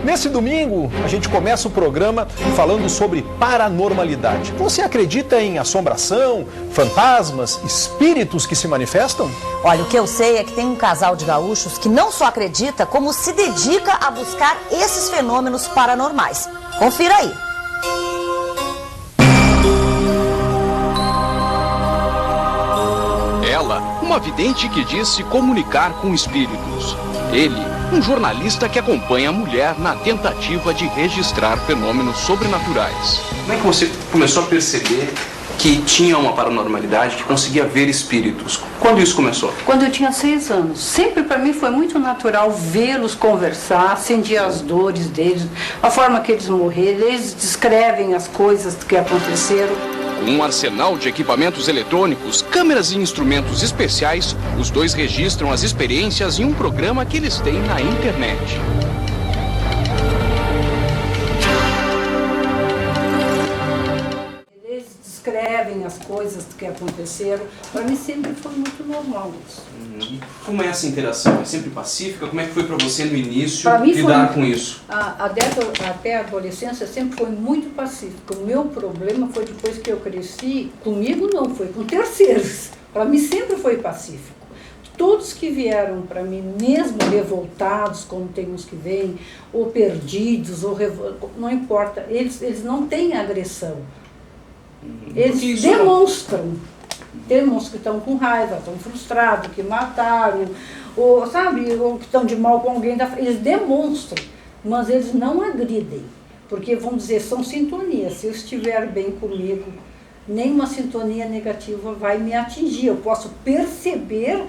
Nesse domingo, a gente começa o programa falando sobre paranormalidade. Você acredita em assombração, fantasmas, espíritos que se manifestam? Olha, o que eu sei é que tem um casal de gaúchos que não só acredita, como se dedica a buscar esses fenômenos paranormais. Confira aí. Ela, uma vidente que diz se comunicar com espíritos. Ele, um jornalista que acompanha a mulher na tentativa de registrar fenômenos sobrenaturais. Como é que você começou a perceber que tinha uma paranormalidade, que conseguia ver espíritos? Quando isso começou? Quando eu tinha 6 anos. Sempre para mim foi muito natural vê-los conversar, sentir as dores deles, a forma que eles morreram, eles descrevem as coisas que aconteceram. Um arsenal de equipamentos eletrônicos, câmeras e instrumentos especiais, os dois registram as experiências em um programa que eles têm na internet. Eles descrevem as coisas que aconteceram. Para mim sempre foi muito normal isso. E como é essa interação? É sempre pacífica? Como é que foi para você no início Mim lidar com isso? Até a adolescência sempre foi muito pacífica. O meu problema foi depois que eu cresci, comigo não, foi com terceiros. Para mim sempre foi pacífico. Todos que vieram para mim, mesmo revoltados, como tem uns que vêm, ou perdidos, não importa, eles não têm agressão. Eles demonstram que estão com raiva, estão frustrados, que mataram, ou que estão de mal com alguém. Eles demonstram, mas eles não agridem, porque, vamos dizer, são sintonias. Se eu estiver bem comigo, nenhuma sintonia negativa vai me atingir. Eu posso perceber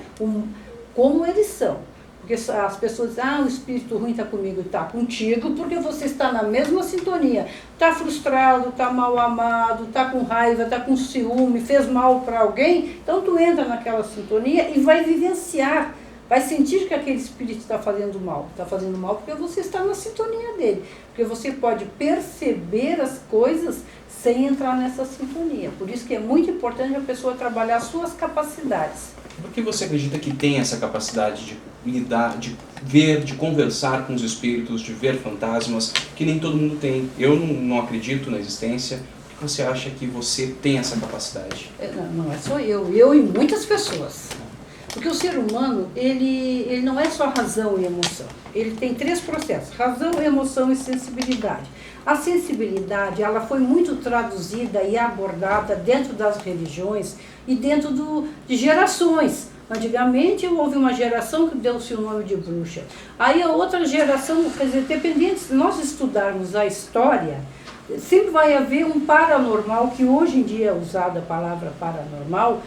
como eles são. Porque as pessoas dizem, o espírito ruim está comigo, está contigo, porque você está na mesma sintonia. Está frustrado, está mal amado, está com raiva, está com ciúme, fez mal para alguém, então tu entra naquela sintonia e vai vivenciar, vai sentir que aquele espírito está fazendo mal. Está fazendo mal porque você está na sintonia dele. Porque você pode perceber as coisas sem entrar nessa sintonia. Por isso que é muito importante a pessoa trabalhar as suas capacidades. Por que você acredita que tem essa capacidade de lidar, de ver, de conversar com os espíritos, de ver fantasmas, que nem todo mundo tem? Eu não acredito na existência. Por que você acha que você tem essa capacidade? Não é só eu e muitas pessoas. Porque o ser humano, ele não é só razão e emoção. Ele tem 3 processos: razão, emoção e sensibilidade. A sensibilidade, ela foi muito traduzida e abordada dentro das religiões e dentro de gerações. Antigamente houve uma geração que deu-se o nome de bruxa. Aí a outra geração, quer dizer, dependente, se nós estudarmos a história, sempre vai haver um paranormal, que hoje em dia é usada a palavra paranormal,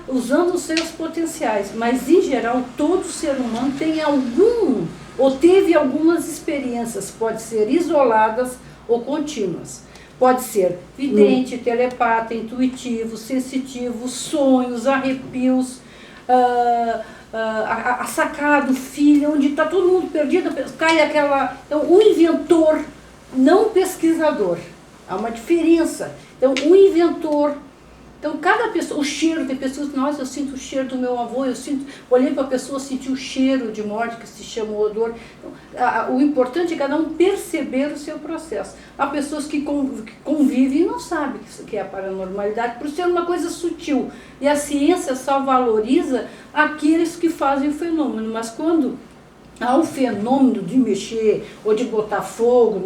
usando os seus potenciais. Mas, em geral, todo ser humano tem algum, ou teve algumas experiências, pode ser isoladas ou contínuas. Pode ser vidente, telepata, intuitivo, sensitivo, sonhos, arrepios, a sacada, filho, onde está todo mundo perdido, cai aquela... Então, o inventor, não o pesquisador. Há uma diferença. Então, o inventor... Então, cada pessoa, o cheiro, tem pessoas que, nossa, eu sinto o cheiro do meu avô, olhei para a pessoa, senti o cheiro de morte, que se chama odor. Então, o importante é cada um perceber o seu processo. Há pessoas que convivem e não sabem o que é a paranormalidade, por ser uma coisa sutil. E a ciência só valoriza aqueles que fazem o fenômeno, mas quando há o fenômeno de mexer ou de botar fogo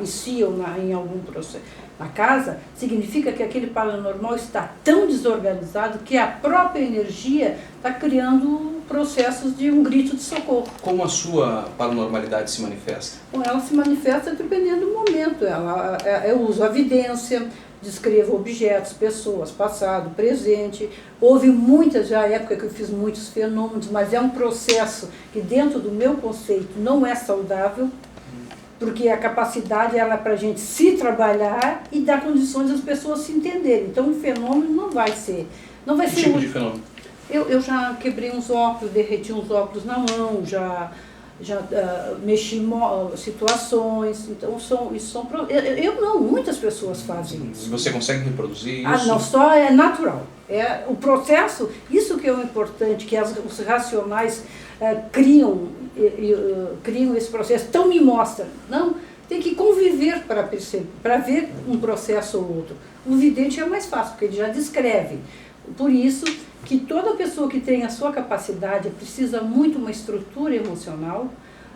em si ou em algum processo, na casa, significa que aquele paranormal está tão desorganizado que a própria energia está criando processos de um grito de socorro. Como a sua paranormalidade se manifesta? Bom, ela se manifesta dependendo do momento. Eu uso a vidência, descrevo objetos, pessoas, passado, presente. Houve muitas, já época que eu fiz muitos fenômenos, mas é um processo que dentro do meu conceito não é saudável, porque a capacidade ela é para a gente se trabalhar e dar condições às pessoas se entenderem. Então o fenômeno não vai ser... Que tipo de fenômeno? Eu já quebrei uns óculos, derreti uns óculos na mão, já mexi em situações, então muitas pessoas fazem isso. Você consegue reproduzir isso? Não, só é natural. O processo, isso que é o importante, que os racionais criam criam esse processo, então me mostra. Não, tem que conviver para perceber, para ver um processo ou outro. O vidente é mais fácil, porque ele já descreve. Por isso que toda pessoa que tem a sua capacidade precisa muito uma estrutura emocional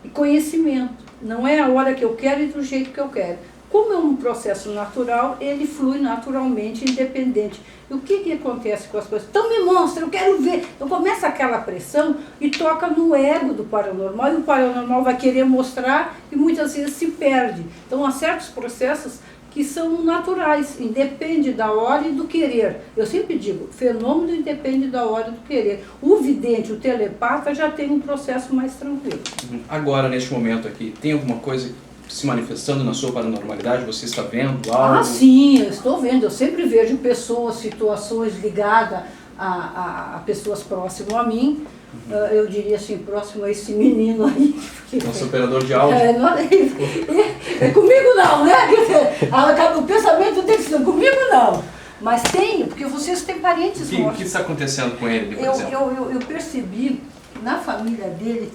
e conhecimento. Não é a hora que eu quero e do jeito que eu quero. Como é um processo natural, ele flui naturalmente, independente. E o que acontece com as pessoas? Então me mostra, eu quero ver. Então começa aquela pressão e toca no ego do paranormal, e o paranormal vai querer mostrar e muitas vezes se perde. Então há certos processos que são naturais, independe da hora e do querer. Eu sempre digo, fenômeno independe da hora e do querer. O vidente, o telepata já tem um processo mais tranquilo. Agora, neste momento aqui, tem alguma coisa se manifestando na sua paranormalidade? Você está vendo algo? Ah, sim, eu estou vendo. Eu sempre vejo pessoas, situações ligadas a pessoas próximas a mim. Eu diria assim, próximo a esse menino aí. Nosso operador de áudio. Comigo não, né? O pensamento tem que ser comigo não. Mas tem, porque vocês têm parentes O que está acontecendo com ele, por exemplo? Eu percebi. Na família dele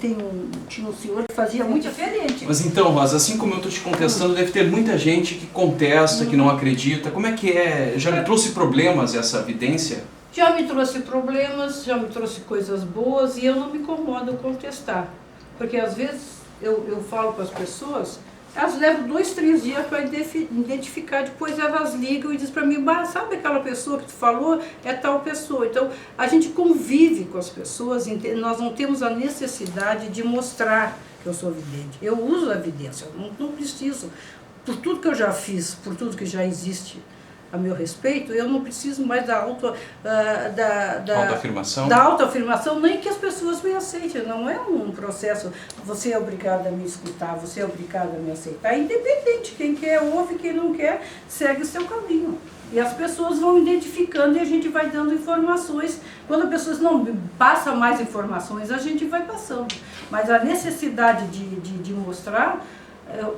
tinha um senhor que fazia muito diferente. Mas então, Rosa, assim como eu estou te contestando, deve ter muita gente que contesta, que não acredita. Como é que é? Já me trouxe problemas essa evidência? Já me trouxe problemas, já me trouxe coisas boas e eu não me incomodo contestar. Porque às vezes eu falo para as pessoas, elas levam 2, 3 dias para identificar, depois elas ligam e dizem para mim, sabe aquela pessoa que tu falou? É tal pessoa. Então, a gente convive com as pessoas, nós não temos a necessidade de mostrar que eu sou vidente. Eu uso a evidência, eu não preciso. Por tudo que eu já fiz, por tudo que já existe a meu respeito, eu não preciso mais da autoafirmação? Da autoafirmação, nem que as pessoas me aceitem. Não é um processo, você é obrigado a me escutar, você é obrigado a me aceitar. É independente, quem quer ouve, quem não quer, segue o seu caminho. E as pessoas vão identificando e a gente vai dando informações. Quando as pessoas não passam mais informações, a gente vai passando. Mas a necessidade de mostrar,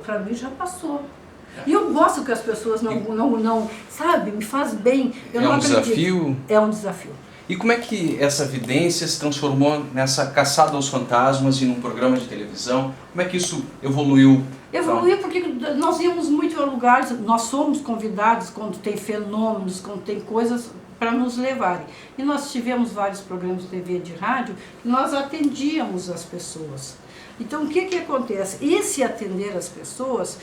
para mim já passou. E eu gosto que as pessoas não sabe, me faz bem. Eu não acredito. Desafio? É um desafio. E como é que essa evidência se transformou nessa caçada aos fantasmas e num programa de televisão? Como é que isso evoluiu? Evoluiu porque nós íamos muito a lugares, nós somos convidados quando tem fenômenos, quando tem coisas para nos levarem. E nós tivemos vários programas de TV e de rádio que nós atendíamos as pessoas. Então, o que acontece? Esse atender as pessoas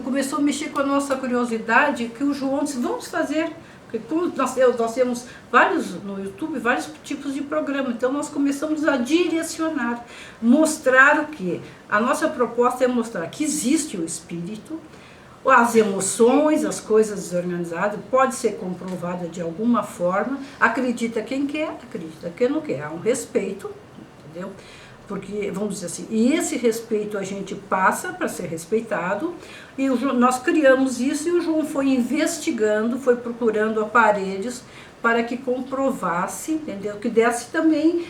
começou a mexer com a nossa curiosidade, que o João disse, vamos fazer. Porque como nós temos no YouTube, vários tipos de programa, então nós começamos a direcionar, mostrar o quê? A nossa proposta é mostrar que existe o espírito, as emoções, as coisas desorganizadas, pode ser comprovada de alguma forma, acredita quem quer, acredita quem não quer, há um respeito, entendeu? Porque, vamos dizer assim, e esse respeito a gente passa para ser respeitado, e nós criamos isso e o João foi investigando, foi procurando aparelhos para que comprovasse, entendeu? Que desse também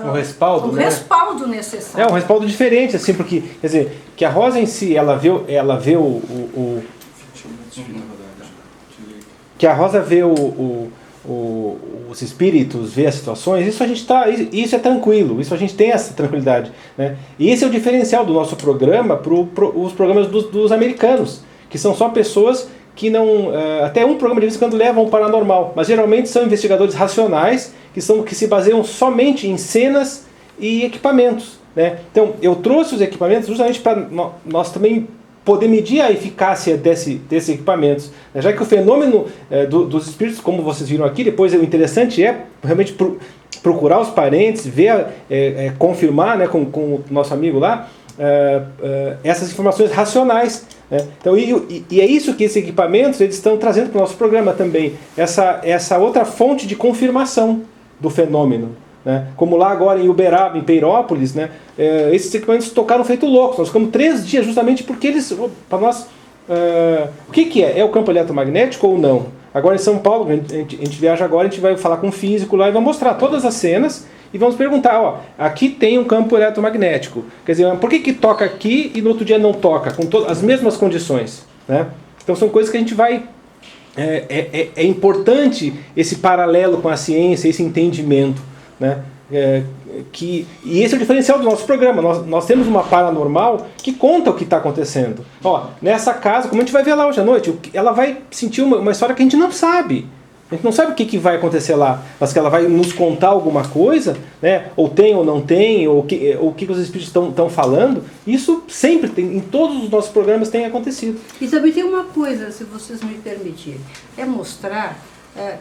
o respaldo, né? Respaldo necessário. É um respaldo diferente, assim, porque, quer dizer, que a Rosa em si, que a Rosa vê os espíritos, vê as situações, isso é tranquilo, isso a gente tem essa tranquilidade, né? E esse é o diferencial do nosso programa para os programas dos americanos, que são só pessoas que não, até um programa de vez em quando levam o paranormal, mas geralmente são investigadores racionais que se baseiam somente em cenas e equipamentos, né? Então eu trouxe os equipamentos justamente para nós também poder medir a eficácia desses equipamentos, né? Já que o fenômeno dos espíritos, como vocês viram aqui, depois o interessante é realmente procurar os parentes, ver, confirmar, né, com o nosso amigo lá, essas informações racionais, né? Então, e é isso que esses equipamentos eles estão trazendo para o nosso programa também, essa outra fonte de confirmação do fenômeno, né? Como lá agora em Uberaba, em Peirópolis, né? Esses equipamentos tocaram feito loucos. Nós ficamos 3 dias justamente porque eles, para nós, o que é? É o campo eletromagnético ou não? Agora em São Paulo, a gente viaja agora, a gente vai falar com um físico lá e vai mostrar todas as cenas e vamos perguntar, aqui tem um campo eletromagnético. Quer dizer, por que toca aqui e no outro dia não toca, com as mesmas condições, né? Então são coisas que a gente vai... É importante esse paralelo com a ciência, esse entendimento, né? E esse é o diferencial do nosso programa. Nós temos uma paranormal que conta o que está acontecendo. Ó, nessa casa, como a gente vai ver lá hoje à noite, ela vai sentir uma história que a gente não sabe. A gente não sabe o que vai acontecer lá, mas que ela vai nos contar alguma coisa, né? Ou tem ou não tem, ou o que os espíritos estão falando. Isso sempre tem, em todos os nossos programas tem acontecido. E também tem uma coisa, se vocês me permitirem, é mostrar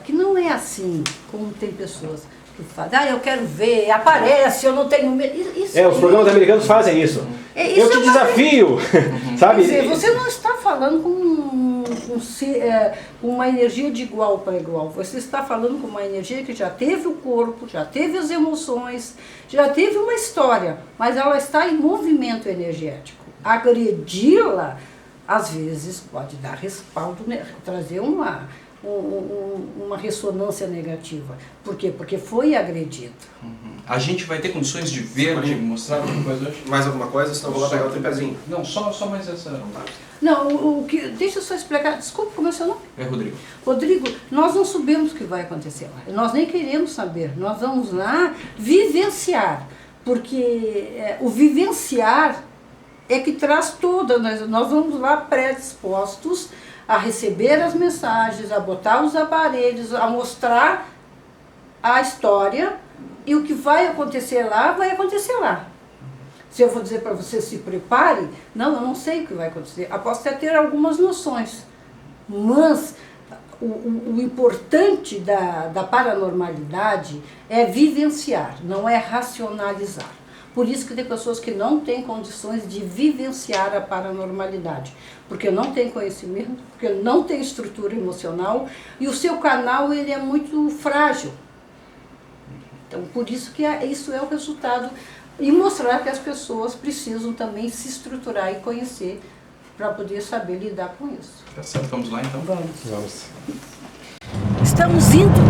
que não é assim como tem pessoas que falam, eu quero ver, aparece, eu não tenho medo. Os programas americanos fazem isso. Eu te desafio, sabe? Quer dizer, você não está falando com uma energia de igual para igual. Você está falando com uma energia que já teve o corpo, já teve as emoções, já teve uma história, mas ela está em movimento energético. Agredi-la, às vezes, pode dar respaldo, trazer uma ressonância negativa. Por quê? Porque foi agredido. A gente vai ter condições de ver, de mostrar alguma coisa hoje? Mais alguma coisa? Senão eu vou lá pegar o tripézinho. Não, só mais essa. Não, deixa eu só explicar. Desculpa, como é o seu nome? É Rodrigo. Rodrigo, nós não sabemos o que vai acontecer lá. Nós nem queremos saber. Nós vamos lá vivenciar. Porque o vivenciar é que traz toda. Nós vamos lá predispostos a receber as mensagens, a botar os aparelhos, a mostrar a história, e o que vai acontecer lá, vai acontecer lá. Se eu vou dizer para você se prepare, não, eu não sei o que vai acontecer. Eu posso até ter algumas noções, mas o importante da paranormalidade é vivenciar, não é racionalizar. Por isso que tem pessoas que não têm condições de vivenciar a paranormalidade, porque não tem conhecimento, porque não tem estrutura emocional, e o seu canal ele é muito frágil. Então, por isso que isso é o resultado, e mostrar que as pessoas precisam também se estruturar e conhecer para poder saber lidar com isso. Tá certo, vamos lá então? Vamos. Estamos indo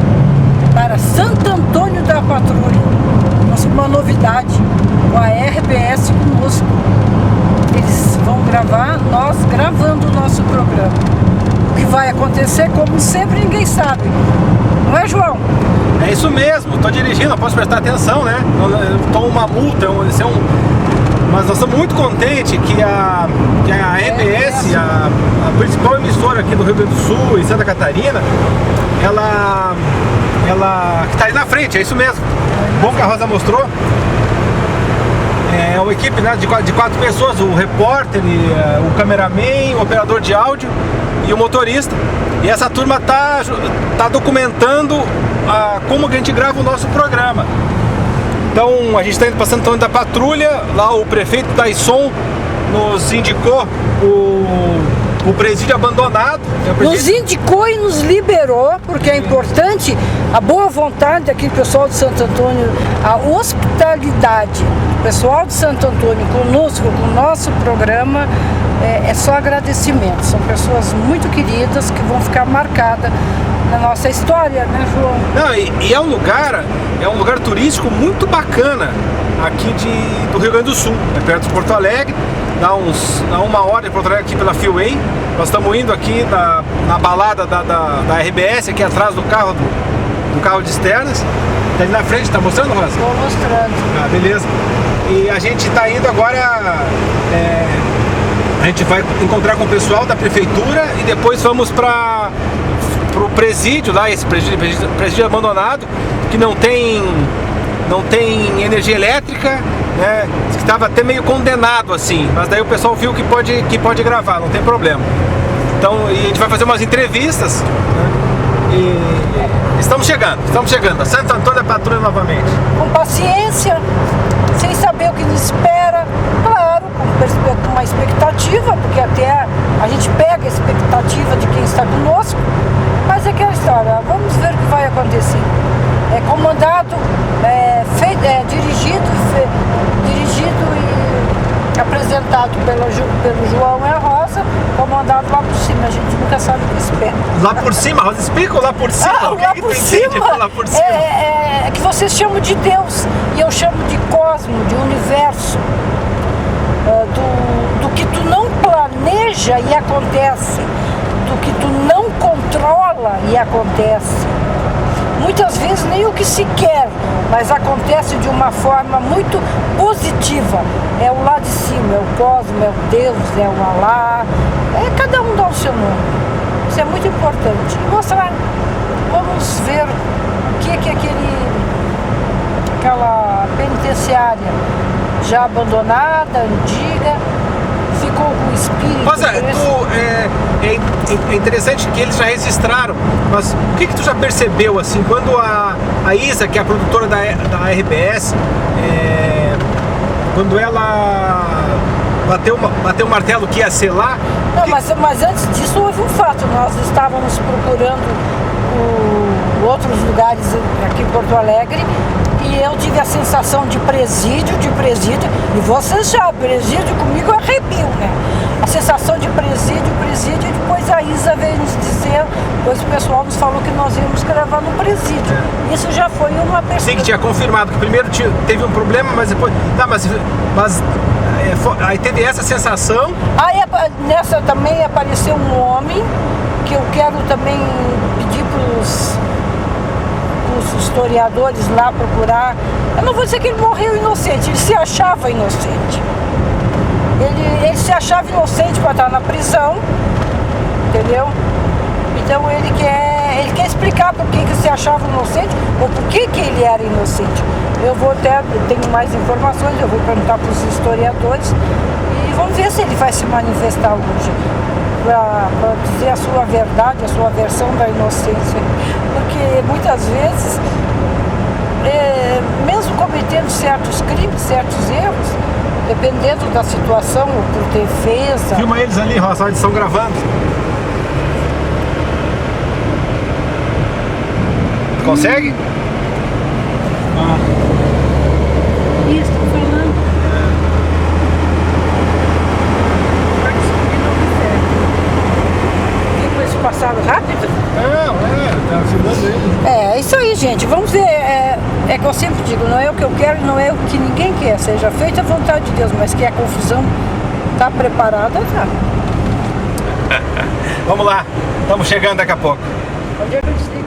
para Santo Antônio da Patrulha. Uma novidade, com a RBS conosco. Eles vão gravar, nós gravando o nosso programa. O que vai acontecer, como sempre, ninguém sabe. Não é, João? É isso mesmo, estou dirigindo, não posso prestar atenção, né? Tomo uma multa, mas nós estamos muito contentes que a RBS, a principal emissora aqui do Rio Grande do Sul e Santa Catarina, ela que está aí na frente, é isso mesmo. Bom que a Rosa mostrou. É uma equipe, né, de 4 pessoas, o repórter, o cameraman, o operador de áudio e o motorista. E essa turma tá documentando como que a gente grava o nosso programa. Então a gente está indo para Santo Antônio da Patrulha, lá o prefeito Taisson nos indicou o presídio abandonado. Nos indicou e nos liberou, porque é importante a boa vontade aqui do pessoal de Santo Antônio, a hospitalidade do pessoal de Santo Antônio conosco, com o nosso programa, é só agradecimento. São pessoas muito queridas que vão ficar marcadas na nossa história, né, João? Não, e é um lugar turístico muito bacana aqui do Rio Grande do Sul, é perto de Porto Alegre, dá 1 hora de Porto Alegre aqui pela Freeway. Nós estamos indo aqui na balada da RBS, aqui atrás do carro de externas. Tá ali na frente, tá mostrando, Rosa? Estou mostrando. Ah, beleza. E a gente está indo agora, a gente vai encontrar com o pessoal da prefeitura e depois vamos para o presídio lá, esse presídio abandonado, que não tem energia elétrica, né? Que estava até meio condenado assim, mas daí o pessoal viu que pode gravar, não tem problema. Então, e a gente vai fazer umas entrevistas, né? E estamos chegando a Santo Antônio da Patrulha novamente. Com paciência, sem saber o que nos espera, claro, com uma expectativa, porque até a gente pega a expectativa de quem está conosco, mas é aquela história, vamos ver o que vai acontecer. É comandado, dirigido e apresentado pelo João e a Rosa, comandado lá por cima, a gente nunca sabe o que espera. Lá por cima, Rosa, explica o lá por cima. Lá por cima é que vocês chamam de Deus, e eu chamo de cosmo, de universo, do que tu não planeja e acontece, do que tu não controla e acontece. muitas vezes nem o que se quer, mas acontece de uma forma muito positiva. É o lá de cima, é o cosmo, é o Deus, é o Alá, cada um dá o seu nome. Isso é muito importante. E mostrar, vamos ver o que é aquela penitenciária já abandonada, antiga, ficou com o espírito. Mas é interessante que eles já registraram, mas o que tu já percebeu assim, quando a Isa, que é a produtora da RBS, quando ela bateu o martelo que ia ser lá? Não, mas antes disso houve um fato, nós estávamos procurando outros lugares aqui em Porto Alegre e eu tive a sensação de presídio, e vocês já, presídio comigo é arrepio, né? A sensação de presídio, e depois a Isa veio nos dizer, depois o pessoal nos falou que nós íamos gravar no presídio. Isso já foi uma percepção. Sim, que tinha confirmado, que primeiro teve um problema, mas depois... Tá, mas aí teve essa sensação... Aí nessa também apareceu um homem, que eu quero também pedir para os historiadores lá procurar. Eu não vou dizer que ele morreu inocente, ele se achava inocente. Ele se achava inocente para estar na prisão, entendeu? Então ele quer explicar por que se achava inocente ou por que ele era inocente. Eu tenho mais informações, eu vou perguntar para os historiadores e vamos ver se ele vai se manifestar hoje para dizer a sua verdade, a sua versão da inocência. Porque muitas vezes, mesmo cometendo certos crimes, certos erros, dependendo da situação, ou por defesa... Filma eles ali, Rosa, eles estão gravando. Consegue? Isso, estou falando. Ficou esse passado rápido? Tá filmando ele. É isso aí, gente. Vamos ver. É que eu sempre digo, não é o que eu quero e não é o que ninguém quer. Seja feita a vontade de Deus, mas que a confusão está preparada, tá. Vamos lá, estamos chegando daqui a pouco. Onde é que eu desligo?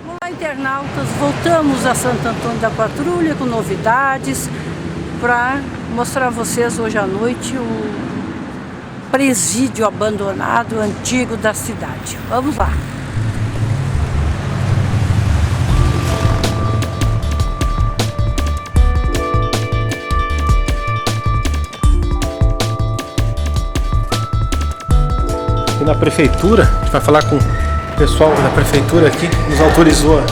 Olá, internautas. Voltamos a Santo Antônio da Patrulha com novidades para mostrar a vocês hoje à noite o presídio abandonado antigo da cidade. Vamos lá. Aqui na prefeitura, a gente vai falar com o pessoal da prefeitura aqui que nos autorizou.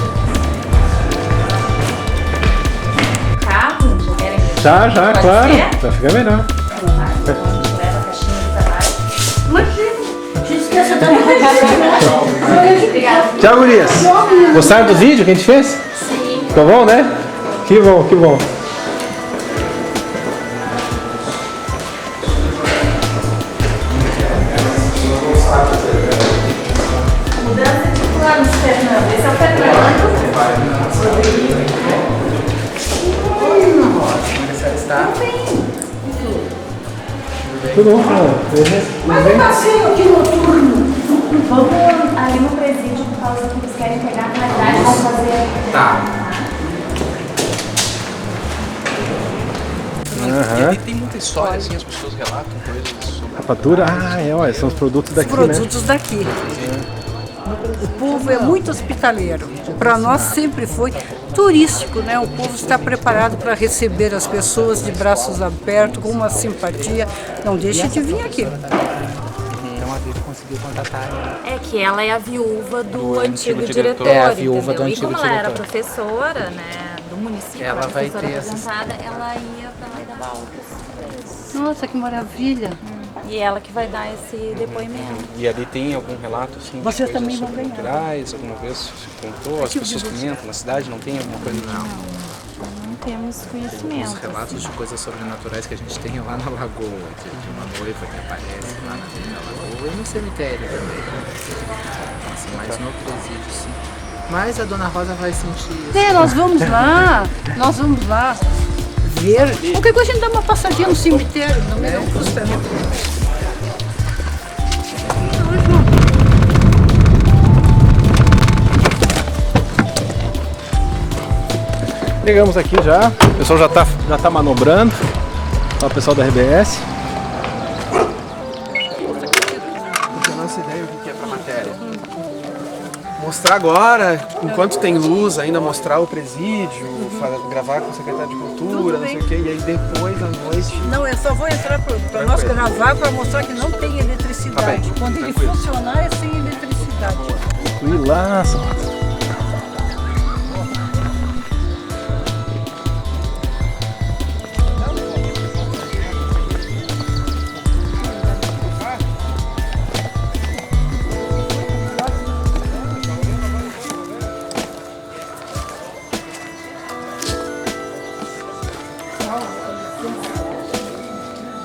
Já, claro. Vai ficar melhor. Leva a caixinha do trabalho. Imagina. Te esqueça também. Obrigada. Tchau, gurias. Gostaram do vídeo que a gente fez? Sim. Ficou bom, né? Que bom, que bom. Mudança de planos, Fernando. Esse é o Fernando. Tudo bom, cara? Mas o passeio aqui noturno. Vamos ali no presídio por causa que eles querem pegar a qualidade. Vamos fazer. Tá. Aham. E tem muita história, assim, as pessoas relatam coisas sobre... Rapadura? Olha, são os produtos daqui, Produtos daqui. O povo é muito hospitaleiro. Para nós sempre foi turístico, né? O povo está preparado para receber as pessoas de braços abertos, com uma simpatia. Não deixe de vir aqui. Então a Vivi conseguiu contatar ela. É que ela é a viúva do antigo diretor. diretor, É, a viúva entendeu? do E antigo como ela era diretor. professora, né, do município, Ela era vai professora ter essas- aposentada, ela ia pra lá e dava aula pros presos. Nossa, que maravilha. E ela que vai dar esse depoimento. E ali tem algum relato, assim, de Vocês coisas também vão sobrenaturais? Alguma vez se contou? As pessoas comentam na cidade? Não tem alguma coisa? Não temos conhecimento. Os relatos de coisas sobrenaturais que a gente tem lá na lagoa, de uma noiva que aparece lá na lagoa e no cemitério também. Assim, mas no presídio, sim. Mas a Dona Rosa vai sentir isso. Nós vamos lá ver. Qualquer coisa a gente dá uma passadinha no cemitério, não custa nada. Chegamos aqui já, o pessoal já tá manobrando, o pessoal da RBS. A nossa ideia, o que é pra matéria? Mostrar agora, enquanto tem luz, ainda mostrar o presídio, gravar com o secretário de Cultura, não sei o que, e aí depois, à noite... Não, eu só vou entrar para nós gravar para mostrar que não tem eletricidade. Tá bem, quando ele tranquilo. funcionar é sem eletricidade. Tranquilaço.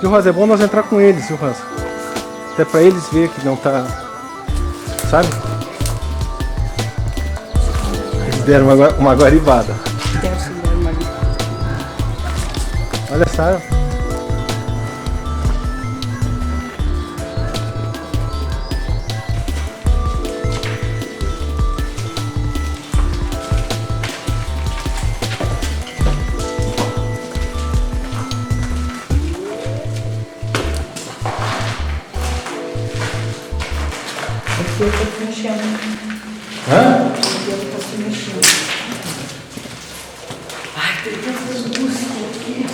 Viu, Rosa? É bom nós entrar com eles, viu, Rosa? Até pra eles ver que não tá... Sabe? Eles deram uma guaribada. Olha só. Ele está se mexendo. Hã? Ele está se mexendo. Ai, tem tantas músicas aqui.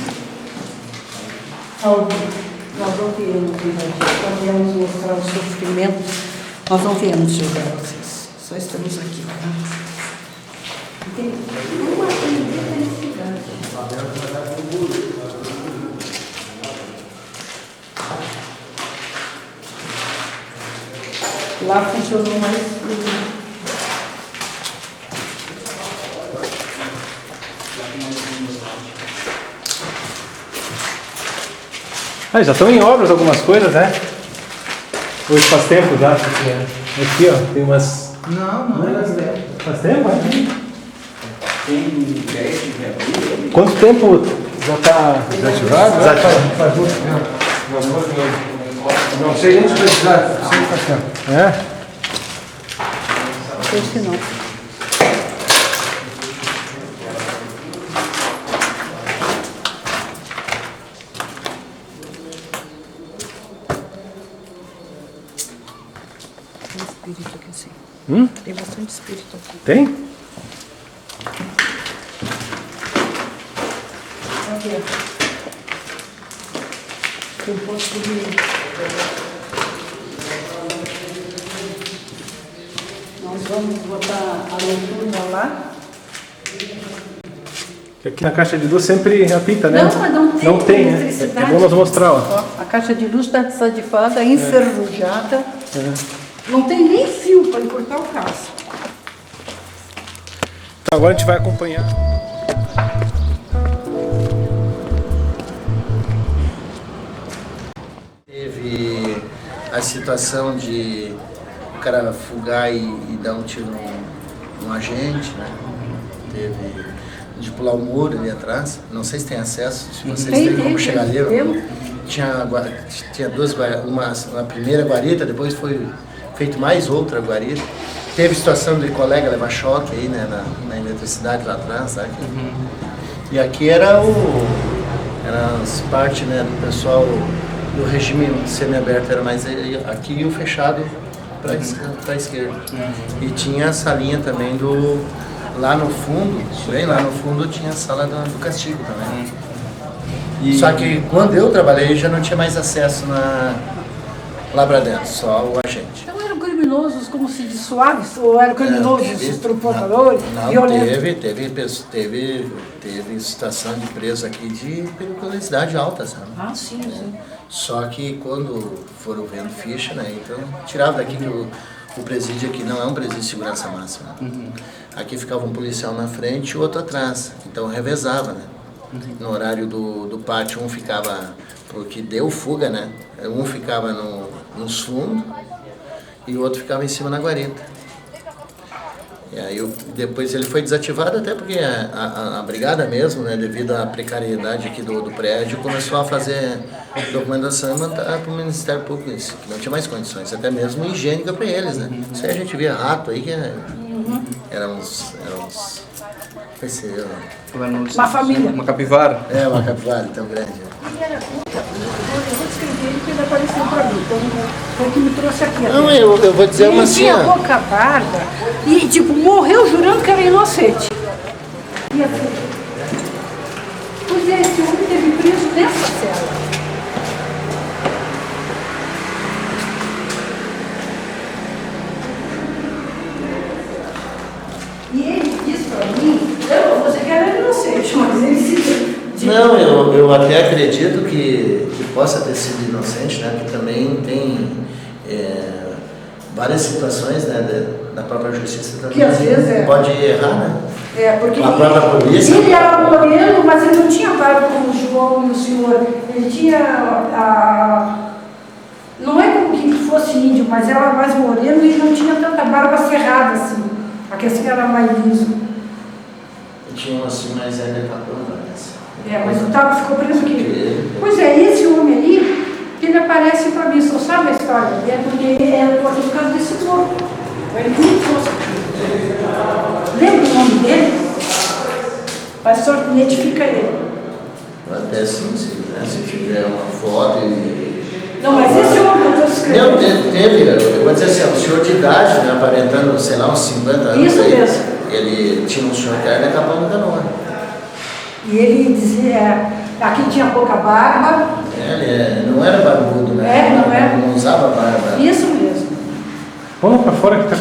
Nós não viemos aqui, nós viemos mostrar o sofrimento. Nós não viemos jogar vocês. Só estamos aqui. Né? Tem uma felicidade. Lá funcionou mais. Ah, já estão em obras algumas coisas, né? Hoje faz tempo já. Aqui, ó, tem umas... Não é das 10. Faz tempo, né? Tem 10 de abril. Quanto tempo já está desativado? Faz muito tempo. Não sei nem se precisar, sempre faz tempo. É? Não sei se não. Tem espírito aqui assim. Tem bastante espírito aqui. Tem? Aqui. Eu posso ir. Nós vamos botar a noturna lá. Aqui na caixa de luz sempre apita, né? Não, mas não tem né? eletricidade. É bom nós mostrar, ó. Ó, a caixa de luz está desadivada, enferrujada. Não tem nem fio para encurtar o caso. Então agora a gente vai acompanhar. Teve a situação de o cara fugar e dar um tiro num agente, né? Teve de pular o muro ali atrás. Não sei se tem acesso, se vocês têm como chegar ali. Tinha duas guaritas, uma primeira guarita, depois foi feito mais outra guarita. Teve situação de colega levar choque aí, né, na eletricidade lá atrás, sabe? E aqui era as partes, né, do pessoal do regime semiaberto, era mais aqui e o fechado para a esquerda. E tinha a salinha também lá no fundo, bem lá no fundo tinha a sala do castigo também. Só que quando eu trabalhei já não tinha mais acesso lá para dentro, só o agente. Então eram criminosos como se de Soares, ou eram criminosos estupradores, violentos? Teve situação de preso aqui de periculosidade alta, sabe? Ah, sim, sim. Só que quando foram vendo ficha, né, então tirava daqui que o presídio aqui não é um presídio de segurança máxima. Aqui ficava um policial na frente e o outro atrás, então revezava, né? No horário do pátio, um ficava, porque deu fuga, né? Um ficava nos fundos e o outro ficava em cima na guarita. E aí depois ele foi desativado até porque a brigada mesmo, né, devido à precariedade aqui do prédio, começou a fazer documentação e mandar para o Ministério Público isso, que não tinha mais condições, até mesmo higiênica para eles, né? Isso aí a gente via rato aí que eram uns uma família. Uma capivara. É, uma capivara tão grande. Eu vou descrever ele porque ele apareceu para mim. Então, foi o que me trouxe aqui. Não, eu vou dizer uma assim. Ele tinha pouca barba e, tipo, morreu jurando que era inocente. E assim. Pois é, esse homem teve preso nessa cela. E ele disse para mim, eu não vou dizer que era inocente, mas ele se... Não, eu até acredito que possa ter sido inocente, né? Porque também tem várias situações, né, da própria justiça também. Que às vezes pode errar, né? Porque a própria polícia. Ele era moreno, mas ele não tinha barba como o João e o senhor. Ele tinha não é como que fosse índio, mas era mais moreno e não tinha tanta barba cerrada assim. Aqui assim era mais liso. Tinha um assim, mas decapado, mas o Tago ficou preso aqui. Pois é, esse homem ali, ele aparece para mim, só sabe a história dele, porque é por causa desse corpo. Ele me trouxe aqui. Lembra o nome dele? O pastor identifica ele. Até sim, se tiver uma foto e... Não, mas esse homem que eu estou escrevendo... Não, teve, eu vou dizer assim, um senhor de idade, né, aparentando, sei lá, uns 50 anos. Isso aí, mesmo. Ele tinha um senhor que era decapado na canoa. E ele dizia, aqui tinha pouca barba. Ele não era barbudo, né? Não era. Não usava barba. Isso mesmo. Vamos lá pra fora que tá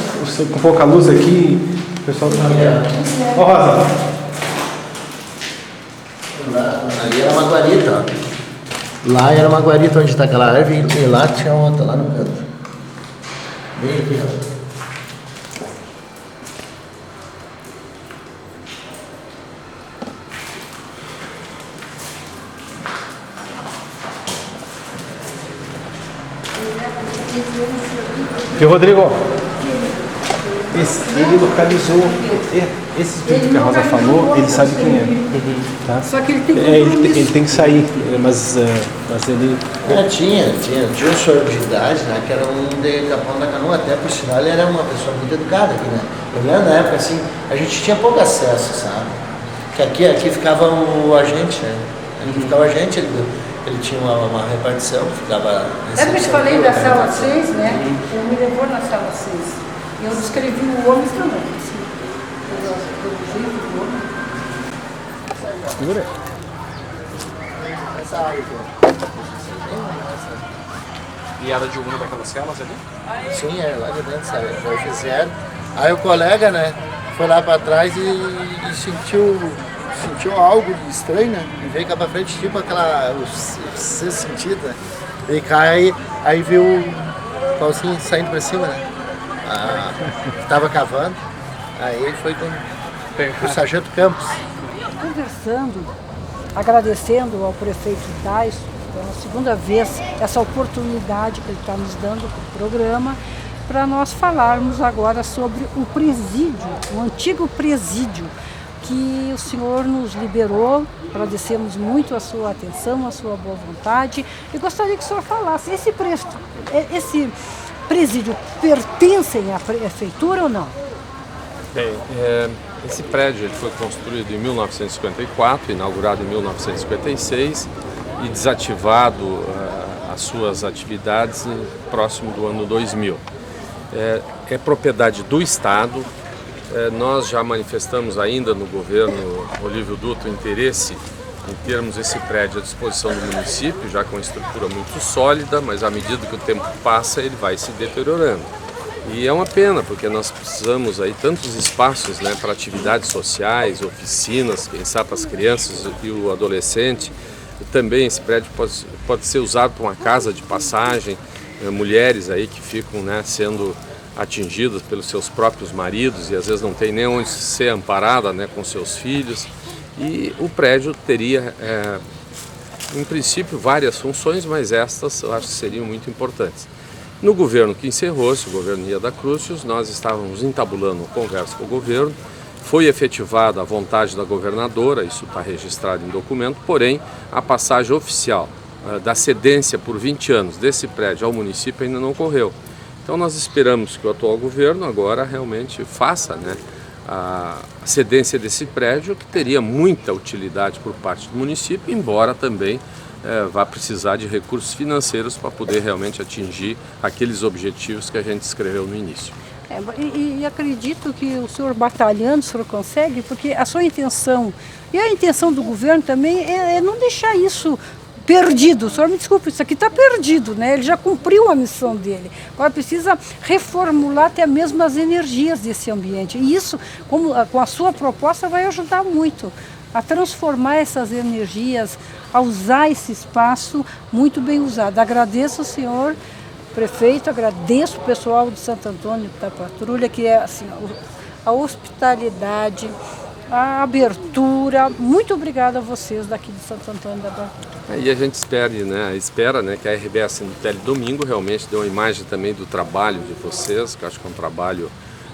com pouca luz aqui. O pessoal tá... Ó, Rosa. Ali era uma guarita, ó. Lá era uma guarita onde está aquela árvore e lá tinha outra, lá no canto. Bem aqui, ó. E Rodrigo, ele localizou esse espírito que a Rosa falou, ele sabe quem é. Tá? Só que ele tem ele tem que sair, mas ele... Tinha um senhor de idade, né, que era um decapão da canoa, até por sinal ele era uma pessoa muito educada aqui, né? Eu lembro na época assim, a gente tinha pouco acesso, sabe? Que aqui ficava o agente, né? Aqui ficava o agente, ele tinha uma repartição, ficava... Lembra que eu te falei da sala 6, né? Ele me levou na sala 6. E eu descrevi o homem também. Assim. Eu jeito do homem. Segura aí. Essa área aqui. E era de uma daquelas celas ali? Sim, lá de dentro, sabe? Foi fizeram. Aí o colega, né, foi lá para trás e sentiu algo estranho, né? E veio cá pra frente, tipo aquela... o sexto sentido, né? Ele cai, aí viu o pauzinho saindo pra cima, né? Tava cavando, aí ele foi com o Sargento Campos. Conversando, agradecendo ao prefeito Daiso pela segunda vez essa oportunidade que ele está nos dando para o programa, para nós falarmos agora sobre o presídio, o antigo presídio, que o senhor nos liberou. Agradecemos muito a sua atenção, a sua boa vontade e gostaria que o senhor falasse, esse presídio pertence à prefeitura ou não? Bem, esse prédio ele foi construído em 1954, inaugurado em 1956 e desativado as suas atividades próximo do ano 2000. É propriedade do Estado. Nós já manifestamos ainda no governo Olívio Dutra interesse em termos esse prédio à disposição do município, já com uma estrutura muito sólida, mas à medida que o tempo passa ele vai se deteriorando. E é uma pena, porque nós precisamos aí tantos espaços, né, para atividades sociais, oficinas, pensar para as crianças e o adolescente. E também esse prédio pode ser usado para uma casa de passagem, mulheres aí que ficam, né, sendo atingidas pelos seus próprios maridos e às vezes não tem nem onde ser amparada, né, com seus filhos. E o prédio teria, em princípio, várias funções, mas estas eu acho que seriam muito importantes. No governo que encerrou-se, o governo Ieda Crucius, nós estávamos entabulando conversa com o governo, foi efetivada a vontade da governadora, isso está registrado em documento, porém a passagem oficial da cedência por 20 anos desse prédio ao município ainda não ocorreu. Então nós esperamos que o atual governo agora realmente faça, né, a cedência desse prédio, que teria muita utilidade por parte do município, embora também vai precisar de recursos financeiros para poder realmente atingir aqueles objetivos que a gente escreveu no início. E acredito que o senhor batalhando, o senhor consegue, porque a sua intenção e a intenção do governo também é não deixar isso perdido. O senhor me desculpe, isso aqui está perdido, né? Ele já cumpriu a missão dele. Agora precisa reformular até mesmo as energias desse ambiente. E isso, com a sua proposta, vai ajudar muito a transformar essas energias, a usar esse espaço muito bem usado. Agradeço ao senhor prefeito, agradeço o pessoal de Santo Antônio da Patrulha, que é assim, a hospitalidade, a abertura. Muito obrigada a vocês daqui de Santo Antônio da Patrulha. E a gente espera, né, que a RBS no Teledomingo realmente dê uma imagem também do trabalho de vocês, que eu acho que é um trabalho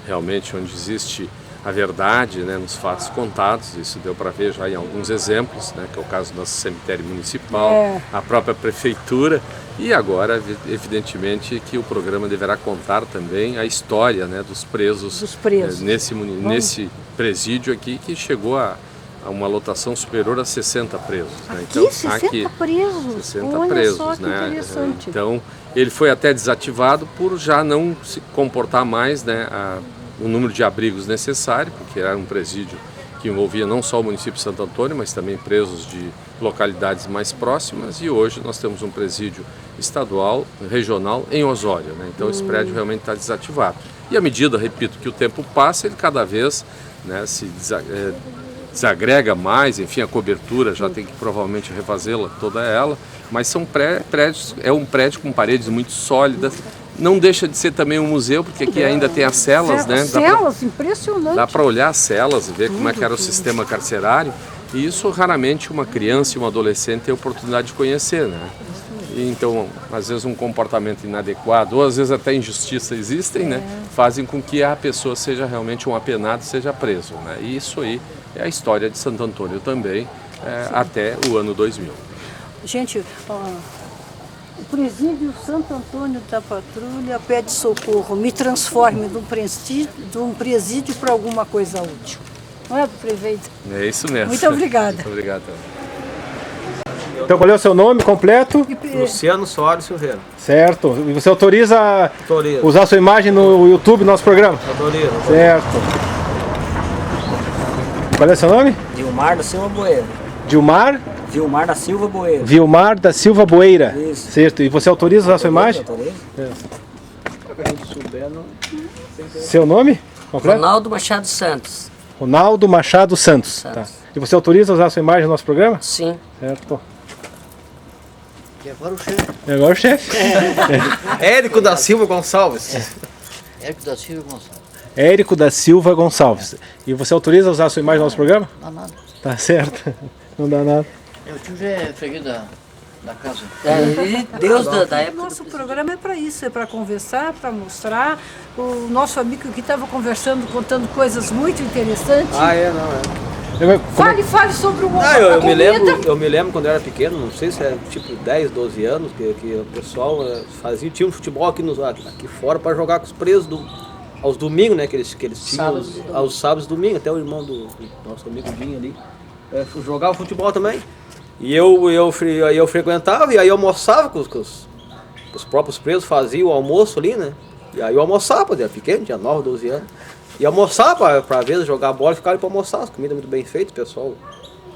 realmente onde existe a verdade, né, nos fatos contados. Isso deu para ver já em alguns exemplos, né, que é o caso do nosso cemitério municipal, a própria prefeitura, e agora, evidentemente, que o programa deverá contar também a história, né, dos presos, nesse presídio aqui, que chegou a uma lotação superior a 60 presos. Né? Então, 60 presos? 60 Olha presos, só que né? interessante. Então, ele foi até desativado por já não se comportar mais, né, o número de abrigos necessário, porque era um presídio que envolvia não só o município de Santo Antônio, mas também presos de localidades mais próximas, e hoje nós temos um presídio estadual, regional, em Osório, né? Então esse prédio realmente está desativado. E à medida, repito, que o tempo passa, ele cada vez, né, se desagrega mais, enfim, a cobertura já tem que provavelmente refazê-la toda ela, mas são prédios, é um prédio com paredes muito sólidas. Não deixa de ser também um museu, porque aqui ainda tem as celas, né? Celas, impressionante. Dá para olhar as celas e ver como é que era o sistema carcerário. E isso raramente uma criança e um adolescente tem a oportunidade de conhecer, né? E então, às vezes um comportamento inadequado, ou às vezes até injustiça existem, né? Fazem com que a pessoa seja realmente um apenado e seja preso, né? E isso aí é a história de Santo Antônio também, até o ano 2000. Gente, o presídio Santo Antônio da Patrulha pede socorro, me transforme de um presídio para alguma coisa útil. Não é, prefeito? É isso mesmo. Muito obrigada. Muito obrigado. Então, qual é o seu nome completo? Luciano Soares Silveira. Certo. E você autoriza Autorizo. Usar sua imagem no YouTube do nosso programa? Autorizo. Certo. Qual é o seu nome? Vilmar da Silva Boeira. Vilmar? Vilmar da Silva Boeira. Vilmar da Silva Boeira. Isso. Certo. E você autoriza usar sua imagem? Autorizo. Seu nome completo? Ronaldo Machado Santos. Ronaldo Machado Santos. Tá. E você autoriza usar sua imagem no nosso programa? Sim. Certo. E agora o chefe. E agora o chefe. Érico da Silva Gonçalves. Érico da Silva Gonçalves. Érico da Silva Gonçalves. E você autoriza usar sua imagem no nosso programa? Não dá nada. Tá certo. Não dá nada. O tio já é freguês da casa. Deus da época. Nosso programa é para isso, é para conversar, para mostrar. O nosso amigo aqui estava conversando, contando coisas muito interessantes. Não, é. Fale sobre o eu me lembro quando eu era pequeno, não sei se era tipo 10, 12 anos, que o pessoal tinha um futebol aqui fora para jogar com os presos aos domingos, né? Que eles tinham aos sábados e domingos, até o irmão do nosso amigo Dinho ali. Jogava futebol também. E eu frequentava, e aí eu almoçava com os próprios presos, fazia o almoço ali, né? E aí eu almoçava, eu era pequeno, tinha 9, 12 anos. E almoçava pra vezes jogar bola e ficar ali pra almoçar, as comidas muito bem feitas, pessoal.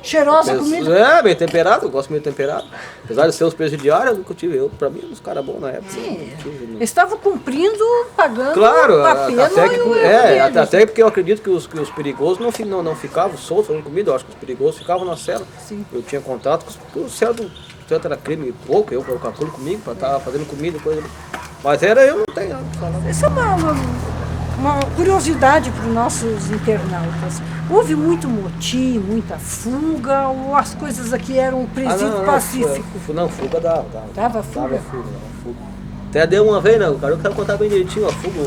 Cheirosa comida? É, bem temperado, eu gosto de comida temperada. Apesar de ser os presidiários, eu nunca tive. Pra mim, uns caras bons na época. Sim, eles estavam cumprindo, pagando claro, a pena. até porque eu acredito que os perigosos não ficavam soltos fazendo comida, eu acho que os perigosos ficavam na cela. Sim. Eu tinha contato com o céu do tanto era crime pouco, eu colocar tudo comigo pra estar fazendo comida e coisa. Mas eu não tenho nada pra falar. Isso é uma curiosidade para os nossos internautas. Houve muito motim, muita fuga, ou as coisas aqui eram um presídio pacífico? Não, fuga dava. Dava fuga? Dava fuga. Até deu uma vez, né? O cara eu quero contar bem direitinho a fuga.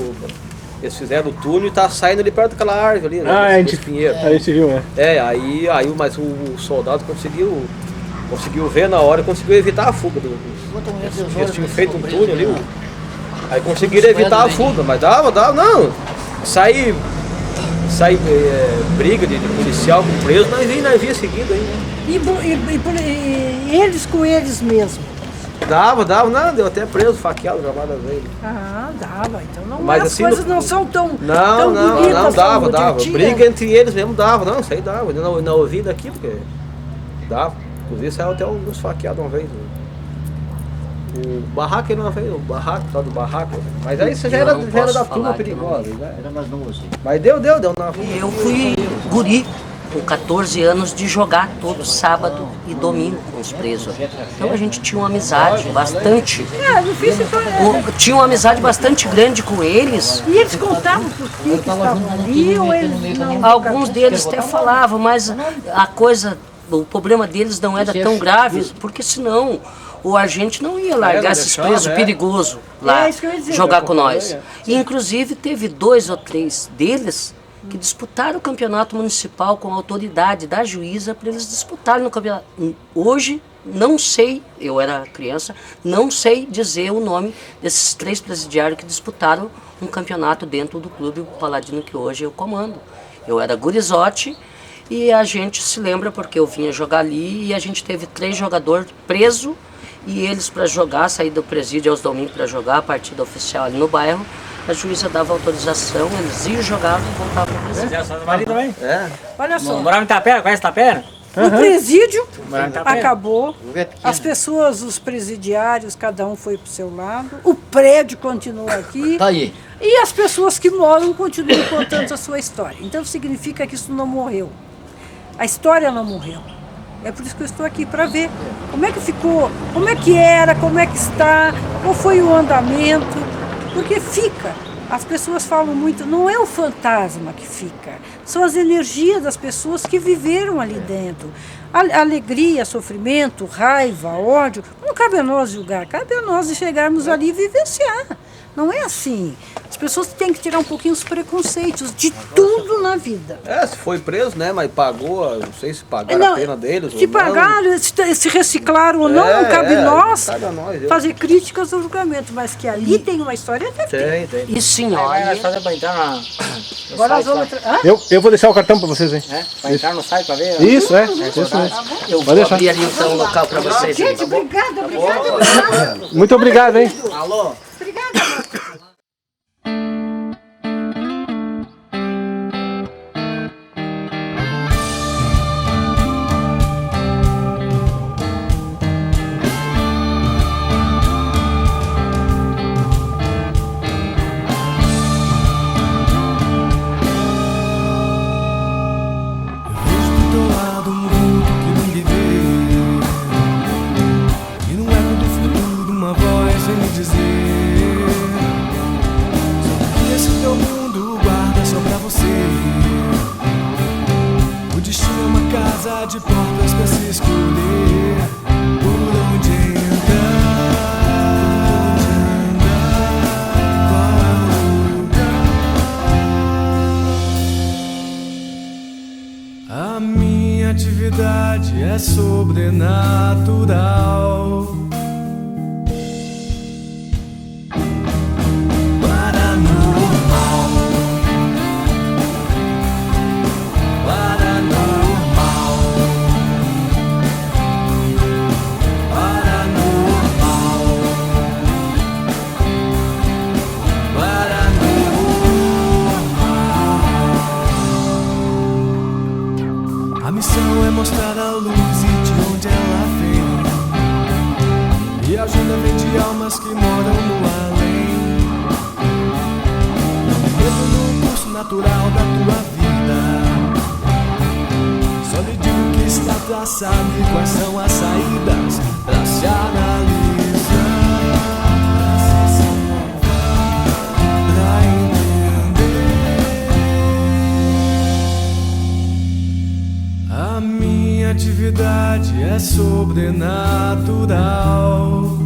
Eles fizeram o túnel e tá saindo ali perto daquela árvore ali, né? A gente viu, né? Aí mas o soldado conseguiu ver na hora e conseguiu evitar a fuga. Eles tinham feito um túnel ali, aí conseguiram evitar a fuga, mas dava, não. Sair briga de policial com preso, nós via seguido aí, né? E eles com eles mesmo? Dava, não, deu até preso, faqueado, gravado vezes. Dava, então não, mas, as assim, coisas não são tão bonitas. Não, dava. Briga entre eles mesmo dava, não, isso aí dava. Eu não ouvi daqui, porque dava. Inclusive saiu até uns faqueados uma vez. O barraco ele uma vez, tal do barraco. Mas aí você já era da turma perigosa, né? Era mais novo assim. Mas deu na rua. Eu fui guri, com 14 anos, de jogar todo sábado e domingo com os presos. Então a gente tinha uma amizade bastante. Tinha uma amizade bastante grande com eles. E eles contavam por que estavam ali ou eles não? Alguns deles até falavam, mas o problema deles não era tão grave, porque senão o agente não ia largar esses presos perigosos lá jogar com nós. E inclusive teve 2 ou 3 deles que disputaram o campeonato municipal com a autoridade da juíza para eles disputarem no campeonato. Hoje, não sei, eu era criança, não sei dizer o nome desses 3 presidiários que disputaram um campeonato dentro do clube Paladino que hoje eu comando. Eu era gurizote e a gente se lembra porque eu vinha jogar ali e a gente teve 3 jogadores presos e eles para jogar, sair do presídio aos domingos para jogar a partida oficial ali no bairro. A juíza dava autorização, eles iam jogar e voltavam para o presídio. Olha só. Morava em Itapera, conhece Itapera? O presídio acabou, as pessoas, os presidiários, cada um foi para o seu lado, o prédio continua aqui. Tá aí. E as pessoas que moram continuam contando a sua história. Então significa que isso não morreu. A história não morreu. É por isso que eu estou aqui, para ver como é que ficou, como é que era, como é que está, qual foi o andamento. Porque fica, as pessoas falam muito, não é o fantasma que fica, são as energias das pessoas que viveram ali dentro. Alegria, sofrimento, raiva, ódio, não cabe a nós julgar, cabe a nós chegarmos ali e vivenciar. Não é assim. As pessoas têm que tirar um pouquinho os preconceitos de tudo na vida. Se foi preso, né? Mas pagou, não sei se pagaram a pena deles. Se pagaram, se reciclaram ou não, não cabe nós fazer críticas ao julgamento. Mas que ali tem uma história até tem. E sim, olha. Agora nós vamos eu vou deixar o cartão para vocês, hein? Vai entrar no site para ver? Isso, Eu vou abrir ali então o local para vocês. Gente, obrigada. Muito obrigado, hein? Alô? Obrigada. De portas pra se escolher, por onde entrar, qual lugar. A minha atividade é sobrenatural. Mostrar a luz e de onde ela vem, e a ajuda vem de almas que moram no além. Não me meto no curso natural da tua vida, só lhe digo que está traçado e quais são as saídas pra se analisar, pra entender. A minha atividade é sobrenatural.